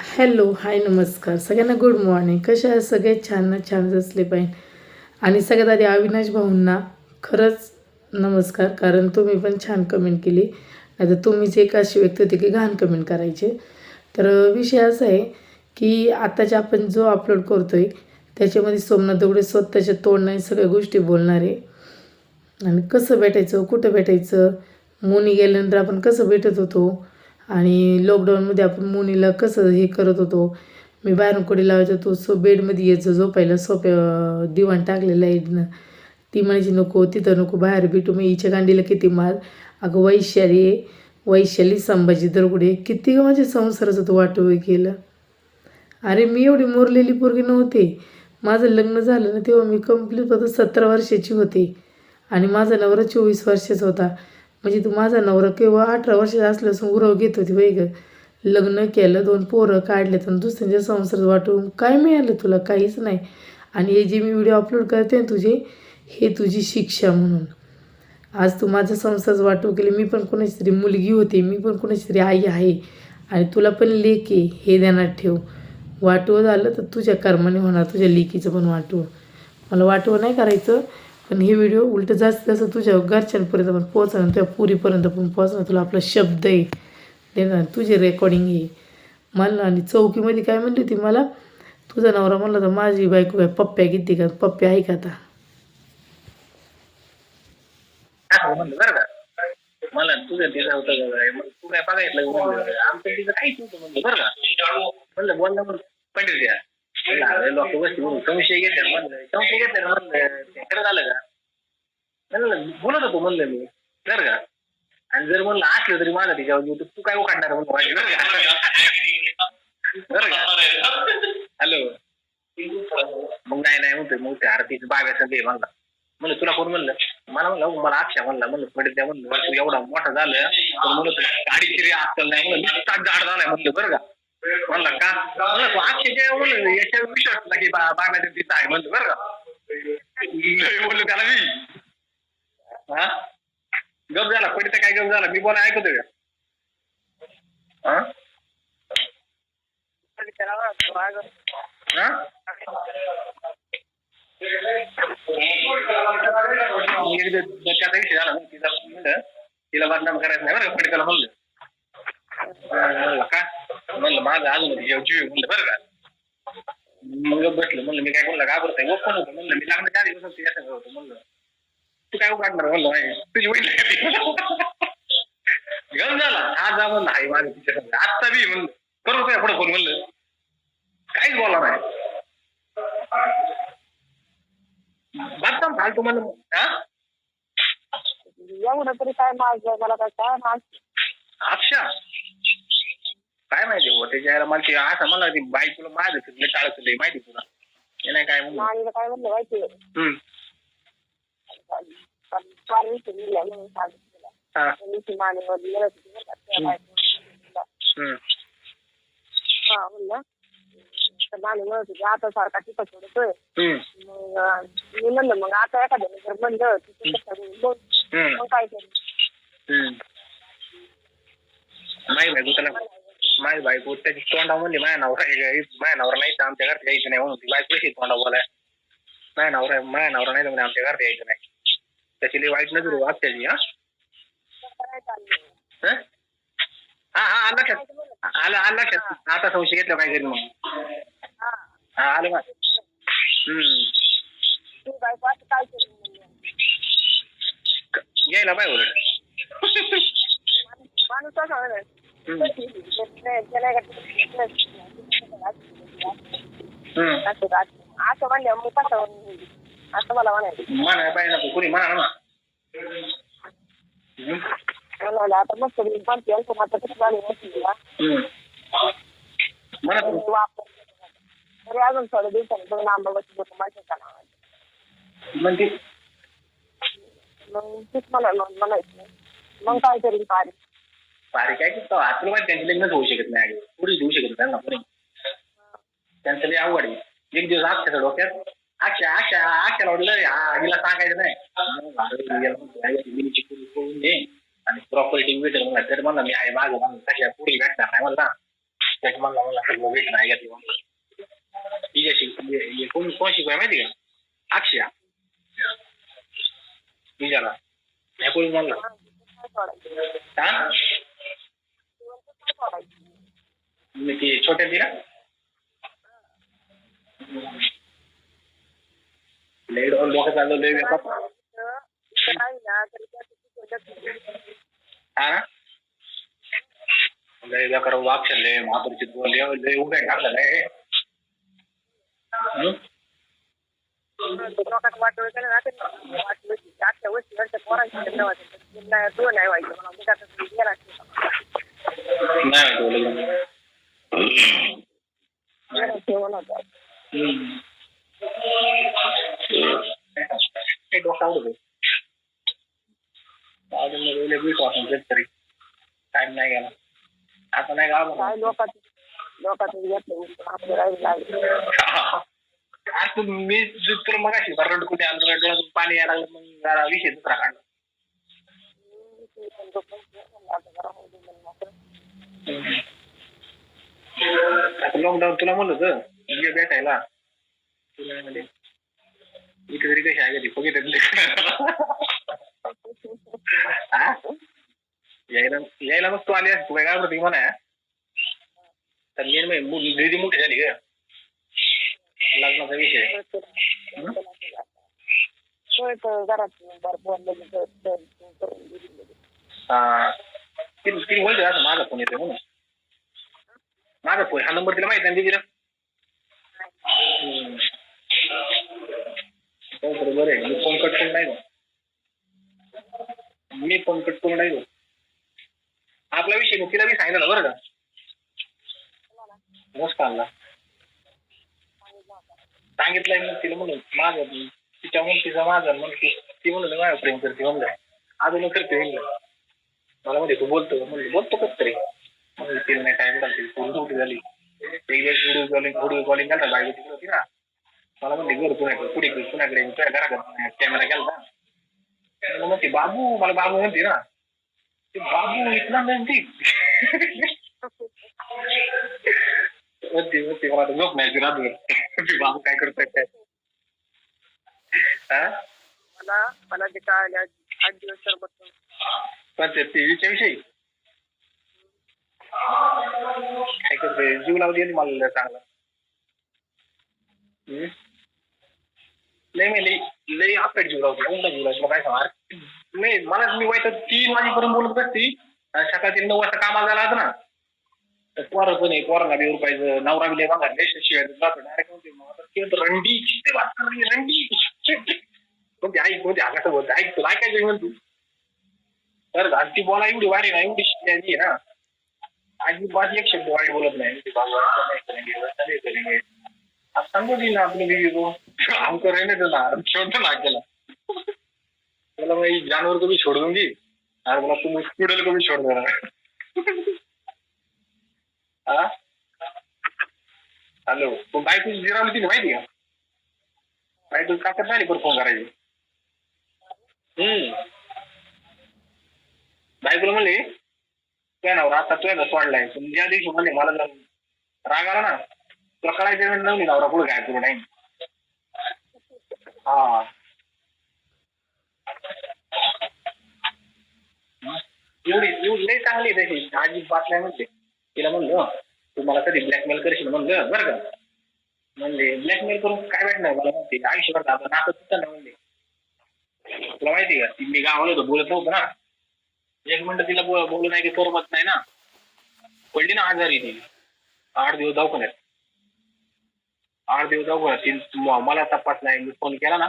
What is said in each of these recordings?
Hello, हाय, नमस्कार. सगळ्यांना good morning. कशा आहे सगळे? छान ना? छानच असले पाहिजे. आणि सगळ्यात आधी अविनाश भाऊंना खरंच नमस्कार, कारण तुम्ही पण छान कमेंट केली. नाहीतर तुम्हीच एक अशी व्यक्ती होती की घाण कमेंट करायचे. तर विषय असा आहे की आताचे आपण जो अपलोड करतो आहे त्याच्यामध्ये सोमनाथ दवडे स्वतःच्या तोंडाने सगळ्या गोष्टी बोलणार आहे. आणि कसं भेटायचं, कुठं भेटायचं, मुनी गेल्यानंतर आपण कसं भेटत होतो, आणि लॉकडाऊनमध्ये आपण मुनीला कसं हे करत होतो. मी बाहेरून कोडी लावायचो, तो बेडमध्ये यायचो झोपायला, सोप्या दिवाण टाकलेलं आहे. ती म्हणायची नको, तिथं नको, बाहेर भेटू. मी हिच्या गांडीला किती मार. अगं वैशाली संभाजी दरगुडे किती ग माझ्या संसाराचं तो वाटोळं केलं. अरे मी एवढी मोरलेली पोरगी नव्हते. माझं लग्न झालं ना तेव्हा मी कंप्लीट होतं 17 वर्षाची होते आणि माझा नवरा 24 वर्षाचा होता. म्हणजे तू माझा नवरा केव्हा 18 वर्षाचा असल्यापासून उरव घेत होती बाई गं. लग्न केलं, 2 पोरं काढलेत आणि दुसऱ्यांच्या संसारात वाटून काय मिळालं तुला? काहीच नाही. आणि हे जे मी व्हिडिओ अपलोड करते ना तुझे, हे तुझी शिक्षा म्हणून. आज तू माझा संसार वाटू केली. मी पण कोणाची तरी मुलगी होते, मी पण कोणाची तरी आई आहे आणि तुला पण लेक आहे, हे ध्यानात ठेव. वाटवं झालं तर तुझ्या कर्माने होणार, तुझ्या लेकीचं पण वाटवं. मला वाटवं नाही करायचं, पण हे व्हिडिओ उलटं जास्त जास्त तुझ्या घरच्यांपर्यंत पण पोहोचणार, तुझ्या पुरीपर्यंत पण पोहोचणार. तुला आपला शब्द आहे देणार, तुझी रेकॉर्डिंग आहे. मला आणि चौकीमध्ये काय म्हणली होती मला, तुझा नवरा म्हणला तर माझी बायको काय पप्प्या किती का, पप्प्या आहे का आता? म्हणलं बरं का, मला तुझं तिचं होतं मग तू काय बघायचं म्हणलं, आमचं तिचं काहीच नव्हतं म्हणलं बरं का. म्हणलं बोलला म्हणलं पंडित द्या लोक बसली म्हणून संशय घेतात म्हणलं, संशय घेतलं म्हणलं ते खरं झालं का. म्हणलं बोलत होतो म्हणलं मी बरं का. आणि जर म्हणलं असलं तरी माझा तिच्यावर जीव, तू काय उखाडणार म्हणलं माझी बरं का. बरं का. हॅलो. मग नाही म्हणतोय, मग ते आरतीचं बाब्याचं दे म्हणला. म्हणलं तुला कोण म्हणलं? मला म्हणलं मला अक्षा म्हणला. म्हणलं पडत द्या म्हणलं, तू एवढा मोठा झालं तर म्हणलं गाडी तरी अक्कल नाही म्हणलं, नुसता झाड झालाय म्हणलं बरं का. म्हणलं का म्हणलं तू अक्षय म्हणलं याच्यावर विश्वास की बाब्याचं तिथं आहे म्हणलं बरं का. म्हणलं त्याला मी हा गप झाला पडित काय गप झाला, मी बोला ऐकतोय का. हा त्याचा विषय झाला म्हणलं तिला बदनाम करायचं नाही बरं का पडिताला म्हणलं. का म्हणलं माझं अजून जीव म्हणलं बरं का. मग बसलं म्हणलं मी काय म्हणलं घाबरतोय ओपन होतं म्हणलं, मी लग्नाच्या आधीपासून तिच्या सगळं होतं म्हणलं. तू काय उघडणार म्हणलं तुझी वडील घेऊन झाला आज जा म्हणलं आहे माझं तिच्या सगळं आत्ता बी म्हणलं करू काय पुढे फोन म्हणलं काहीच बोला नाही. बदनाम फालतू म्हणलं. हा एवढं तरी काय माझं मला काय माझ अक्षा काय माहिती हो त्याच्या मला ते असं मला ती बाई तुला माझं टाळत माहिती तुला हे नाही काय म्हणलं. माणीला काय म्हणलं माहिती म्हणलं माणी म्हणत होती आता सारखा टिकत सोडतोय. मग मी म्हणलं मग आता एखाद्याने जर म्हणलं मग काय करू. नाही बायको त्याला माझी बायको त्याची तोंडा म्हणली माझ्या नवरा नाही तर आमच्या घरात यायचं नाही म्हणून ती बायको कशी तोंडा बोलाय माझ्या नवरा नाही तर म्हणे आमच्या घरात यायचं नाही. त्याची लई वाईट नजर वागत्याची. हा लक्षात आलं लक्षात आता संशय घेतलं काय घरी मग हा आलं मग घ्यायला पाहिजे उलट माणूस असं म्हणलं मग कसं असं मला म्हणायचं म्हणायला पाहिजे नको कुणी म्हणा ना. म्हणाला आता मस्त म्हणते मात्र कसं झालं वापर तरी अजून थोड्या दिवसांनी दोन आंबा बसत माझ्या म्हणते मग तेच मला म्हणायचं मग काय करील पारी पारी काय करतो आपलं माहिती त्यांची लग्नच होऊ शकत नाही पुढे देऊ शकत त्यांना पुढे त्यांचं लई अवघड आहे. एक दिवस अक्षाच्या डोक्यात अक्षाला वाटलं हिला सांगायचं नाही आणि प्रॉपर्टी भेटेल म्हणा तर म्हणला मी आहे माझं कशा पुढे भेटणार नाही म्हणला त्याच्या मला सगळं भेट नाही घेतली तिच्याशी कोण शिकवाय माहिती का अक्षया विचारा नाही कोणी म्हणलं हा ती छोट्या ती ना लय डोकं चाललं लय हा ना लय बेकार वाक्य लय महापुरुषी लय उभ्या टाकलं लय वाटोळ केलं ना आजच्या वर्षीच्या पोरांची दोन आहे व्हायचं मला मुलाचा गेला तरी टाइम नाही गेला आता नाही का काय लोकांचं घेतलं आपलं राहिलं आता मी तुला मग अशी रडकुटे आलं पाणी यायला लागलं मग जरा विषय दुसरा काढला आता लॉकडाऊन तुला म्हणलं होतं ये भेटायला तुला म्हणजे इथे तरी कशी आहे का यायला मग तू आली तू काय घाबरती म्हणा तर निधी मोठी झाली का लग्नाचा विषय तिने बोलते असं माझा फोन येतोय म्हणून माझा फोन हा नंबर तिला माहिती आहे तिला बरोबर आहे मी फोन कट करून नाही मी फोन कट करून नाही आपला विषय तिला मी सांगितलं बरं का नमस्कारला सांगितलंय मग तिला म्हणून माझं तिच्या तिचा माझा मग ती म्हणून माझ्या प्रेम करते म्हणलं अजून करते म्हणलं मला मध्ये तू बोलतो कस तरी म्हणजे तिला नाही टाइम घालते कुठे झाली व्हिडिओ कॉलिंग घालता बायको तिकडे होती ना मला म्हणते घर पुण्याकडे तुझ्या घराकडे कॅमेरा घालता मग ती बाबू मला बाबू म्हणते ना ते बाबू इथला म्हणते होती मला झोप नाही रात्री बाबू काय करतोय काय मला ते काय 8 दिवस सरबत पण ते टीव्हीच्या विषयी काय करतोय जीव लावली मला चांगला लय आपल्या जीव लावतो कोणता जीव लावतो काय सांगणार नाही मला मी वाईट 3 वाजेपर्यंत बोलत असती सकाळी 9 वाजता कामाला झाला होता ना पोरं पण आहे पोरांना बी पाहिजे नवरा बी बघा शिवाय डायरेक्ट रंडी रंडी कोणती आई कोणती आकाश बोलते ऐक तुला ऐकायचं म्हणतो तर ती बोला एवढी वारी ना एवढी शिकण्याची ना अजिबात एक शब्द वाईट बोलत नाही सांगू दी ना आपली बीवी को हमको रहने दो ना छोड़ ना अकेला बोला मैं जानवर को भी छोड़ दूंगी और बोला तुम उस कुडल को भी छोड़ देना हॅलो तू बायको जिरावली तिने माहिती का बायको का करत नाही फोन करायची बायकोला म्हणले काय ना आता तुझ्या सोडलाय पण ज्या दिवशी म्हणले मला जर राग आला ना तुला कळायच्या वेळ नव्हती नवरा पुढे काय तुला नाही हा एवढी लई चांगली त्याची आजी बातम्या म्हणते तिला म्हणलं तू मला कधी ब्लॅकमेल करशील म्हणलं बरं का म्हणले ब्लॅकमेल करून काय भेटणार मला म्हणते आयुष्यभर आपण नातं सुद्धा नाही म्हणले तुला माहिती का मी गावाला होतो बोलत नव्हतं ना 1 मिनिट तिला बोलू नाही की करमत नाही ना पडली ना आजारी ती 8 दिवस दवाखान्यात 8 दिवस दवाखान्यात मला तपास नाही मी फोन केला ना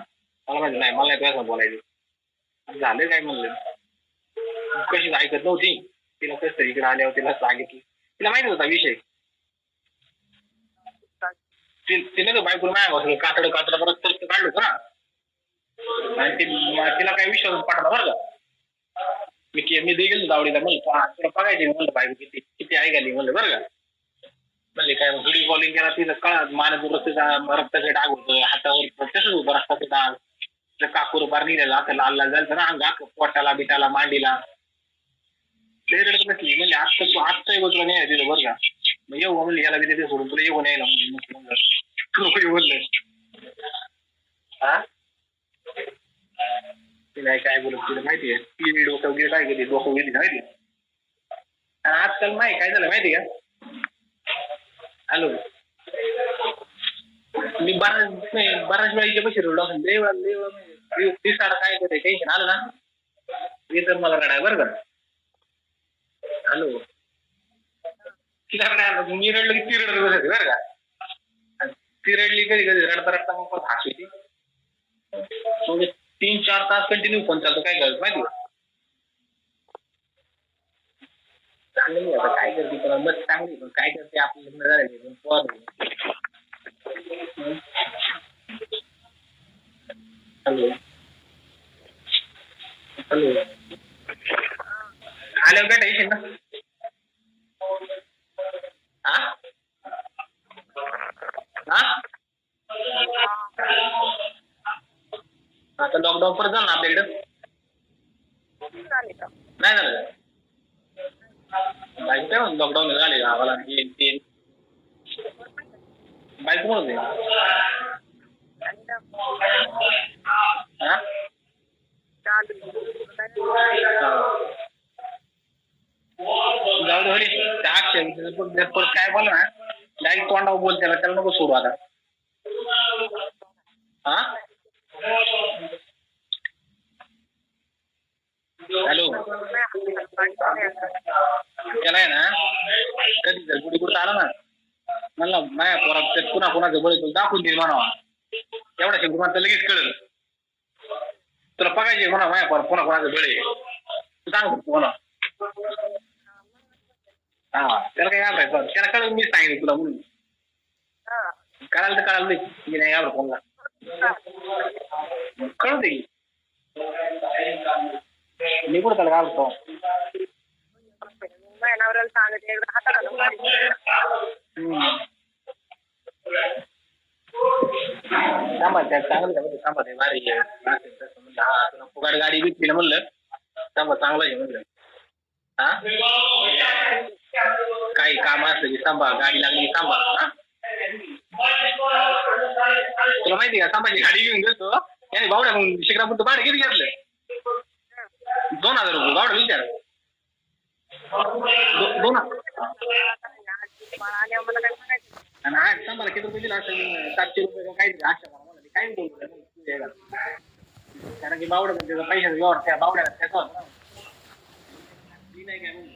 मला माहिती नाही मला नाही तुझ्या बोलायचं झालं काय म्हणलं कशी ऐकत नव्हती तिला कसं तरी इकडे आल्यावर तिला सांगितलं तिला माहिती होता विषय तिने तो बायको नाही कातड परत काढलं होतं ना आणि तिला काही विश्वास पाठवला बरं का मी दे गेलो दावडीला म्हणलं तुला बघायचे म्हणलं बायको किती ऐकायली म्हणलं बरं का म्हणले काय व्हिडिओ कॉलिंग केला तिला कळत मानस रक्ताचे डाग होतं हातावर तसंच होतं रक्ताचे डाग काकूर बार निघायला आता लाल झालं ना अंगा पोटाला बिटाला मांडीला रडत बसली म्हणजे आजचा तू आजचाही तुला नाही तिथं बरं का मग येऊ का म्हणलं, याला बी देते सोडून, तुला येऊ यायला म्हणलं. तू नको येऊ म्हणलं. हा ती नाही काय बोलत, तुला माहिती आहे ती डोकं वगैरे काय घेते, डोकं घेते माहिती आहे. आणि आजकाल माहिती काय झालं माहिती का? हॅलो, मी बऱ्याच वेळा इथे पैसे रोडला दिसाडा काय करते, टेन्शन आलं ना मी तर मला रडाय बरं का. हॅलो, तिला रडायला मी रडलं की ती रडत बसायची बरं का. आणि ती रडली कधी कधी रडता रडता मग पण हसायची. म्हणजे 3-4 तास कंटिन्यू फोन चालतो, काय करायचं माहिती का. चांगली आता काय करते, तुला मस्त चांगली पण काय करते, आपलं लग्न झालं हॅलो हॅलो, आल्यावर बेटा येशील ना. हा हा, आता लॉकडाऊन परत झालं ना आपल्याकडं, नाही झालं बाईक काय म्हणून लॉकडाऊन झाले आम्हाला ते बाईक म्हणून जाऊ दे होते त्या अक्षर काय बोला ना, डायरेक्ट तोंडावर बोल, त्याला नको सोडू आता. हा हॅलो, त्याला आहे ना कधी जर कुठे कुठं आला ना म्हणला माया पोरात पुन्हा कोणाचं बळ तुला दाखवून देईल म्हणावा. एवढा शब्द मला लगेच कळलं, तुला बघायचे म्हणा माया पोरात पुन्हा कोणाचं बळ आहे, तू सांग म्हणा. हा त्याला काही घाबरायचं, त्याला कळलं मी सांगितलं तुला म्हणून. कळालं तर कळालं नाही, मी नाही घाबरत कोणाला, कळू दे मी कुठं त्याला घाबरतो. थांबा त्या चांगलं थांबा ते भारी फुगाड गाडी विकली ना म्हणलं, थांबा चांगलं आहे म्हणलं. हा काही काम असलं की थांबा, गाडी लागली की थांबा. तुला माहिती का थांबाची गाडी घेऊन गेलो त्याने बावड्या शिखरापूरचं भाडं किती घेतलं, 2000 रुपये बावडा विचार. 2 आणि सांभाळा किती रुपये दिला असेल, 700 रुपये काहीतरी आशा काही बोलतो. कारण की बावड्या त्याचा पैशाचा व्यवहार त्या बावड्याला त्याचा होता मी नाही काय म्हणून.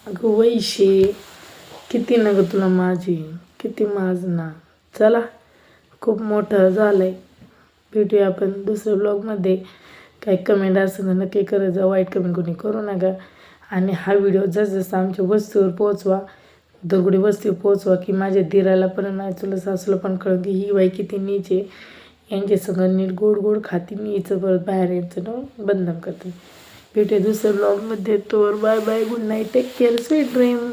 अगं वैशे, किती ना गं तुला माझी, किती माझ ना. चला खूप मोठं झालंय, भेटूया आपण दुसऱ्या ब्लॉगमध्ये. काही कमेंट असेल तर नक्की करत जा, वाईट कमेंट कोणी करू नका. आणि हा व्हिडिओ जसं आमच्या वस्तीवर पोहोचवा, दगडी वस्तीवर पोहोचवा, की माझ्या दिराला पण नाही तुला सासूला पण कळून की ही बाई किती नीच आहे, यांच्या सगळं नीट गोड गोड खाती, नीचं परत बाहेर यायचं ना बंधन करते. भेटूया दुसऱ्या ब्लॉगमध्ये. तोवर bye bye, good night, take care, sweet dream.